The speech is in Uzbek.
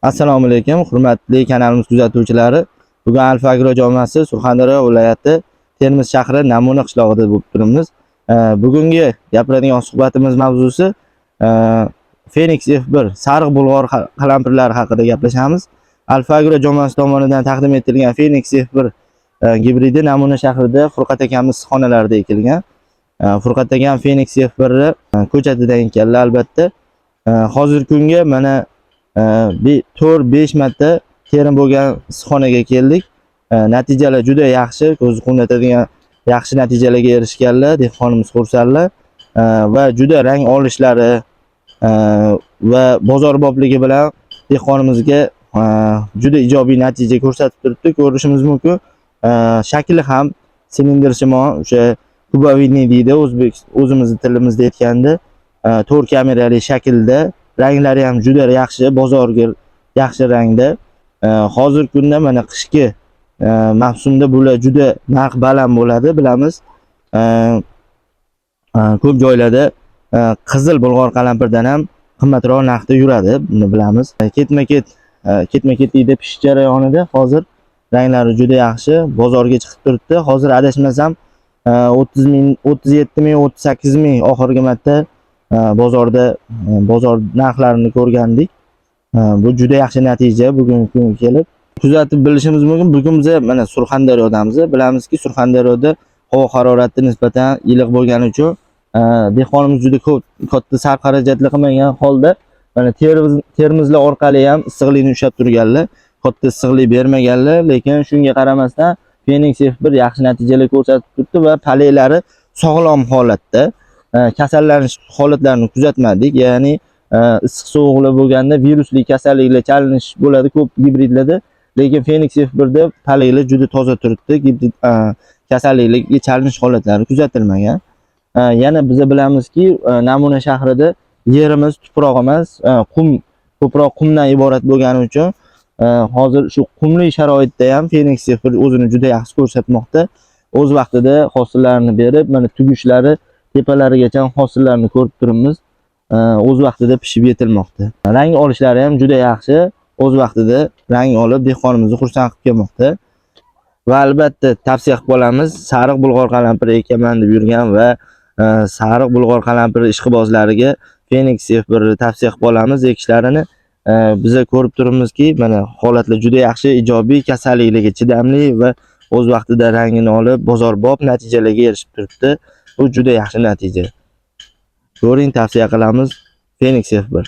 Assalomu alaykum, hurmatli kanalimiz kuzatuvchilari. Bugun Alfa-Agro jamoasi Surxondaryo viloyati Termiz shahri Namuna qishlog'ida bo'lib turibmiz. Bugungi gapiradigan suhbatimiz mavzusi Phoenix F1 sariq bulg'or qalampirlari haqida gaplashamiz. Alfa-Agro jamoasi tomonidan taqdim etilgan Phoenix F1 gibridi Namuna shahrida Furqat akamiz xonalarida ekilgan. Furqat akam Phoenix F1 ko'chatidan ekanlar albatta. Hozirgi kunga mana 4-5 marta terim bo'lgan issiqxonaga keldik. Natijalar juda yaxshi, ko'zni quvnatadigan yaxshi natijalarga erishganlar. Dehqonimiz xursandlar va juda rang olishlari va bozorbobligi bilan dehqonimizga juda ijobiy natija ko'rsatib turibdi. Ko'rishimiz mumkin. Shakli ham silindrsimon, o'sha kubovidniy deydi o'zimizning tilimizda aytganda, 4 kamerali shaklda. Ranglari ham juda yaxshi, bozorga yaxshi rangda. Hozirgi kunda mana qishki mavsumda bular juda narx baland bo'ladi, bilamiz. Ko'p joylarda qizil bulg'or qalampirdan ham qimmatroq narxda yuradi, buni bilamiz. Ketma-ket deydi pishish jarayonida hozir ranglari juda yaxshi, bozorga chiqib turibdi. Hozir adashmasam 30 ming, 37 ming, 38 ming oxirgi marta bozor narxlarini ko'rgandik. Bu juda yaxshi natija bugungi kunga kelib. Kuzatib bilishimiz mumkin, bugun biz mana Surxondaryodamiz. Bilamizki, Surxondaryoda havo harorati nisbatan iliq bo'lgani uchun dehqonimiz juda katta sarf xarajatlar qilmagan holda mana Termizlar orqali ham issiqlikni ushlab turganlar, katta issiqlik bermaganlar, lekin shunga qaramasdan Phoenix F1 yaxshi natijalar ko'rsatib turibdi va paleylari sog'lom holatda. Kasallanish holatlarini kuzatmadik, ya'ni issiq sovuqlar bo'lganda virusli kasalliklar chalinish bo'ladi ko'p gibridlarda, lekin Phoenix F1da paleylar juda toza turibdi, gibrid kasalliklarga chalinish holatlari kuzatilmagan. Yana biz bilamizki, Namuna shahrida yerimiz tuproq emas, ko'proq qumdan iborat bo'lgani uchun hozir shu qumli sharoitda ham Phoenix F1 o'zini juda yaxshi ko'rsatmoqda. O'z vaqtida hosillarni berib, mana tugishlari tepalarigacha hosillarni ko'rib turibmiz. O'z vaqtida pishib yetilmoqda. Rang olishlari ham juda yaxshi. O'z vaqtida rang olib dehqonimizni xursand qilib kelmoqda. Va albatta tavsiya qilib qolamiz, sariq bulg'or qalampiri ekaman deb yurgan va sariq bulg'or qalampiri ishqibozlariga Phoenix F1 tavsiya qilib qolamiz ekishlarini. Biz ko'rib turibmizki, mana holatlar juda yaxshi, ijobiy, kasalliklarga chidamli va o'z vaqtida rangini olib bozorbob natijalarga erishib turibdi. Bu juda yaxshi natija. Ko'ring, tavsiya qilamiz Phoenix F1.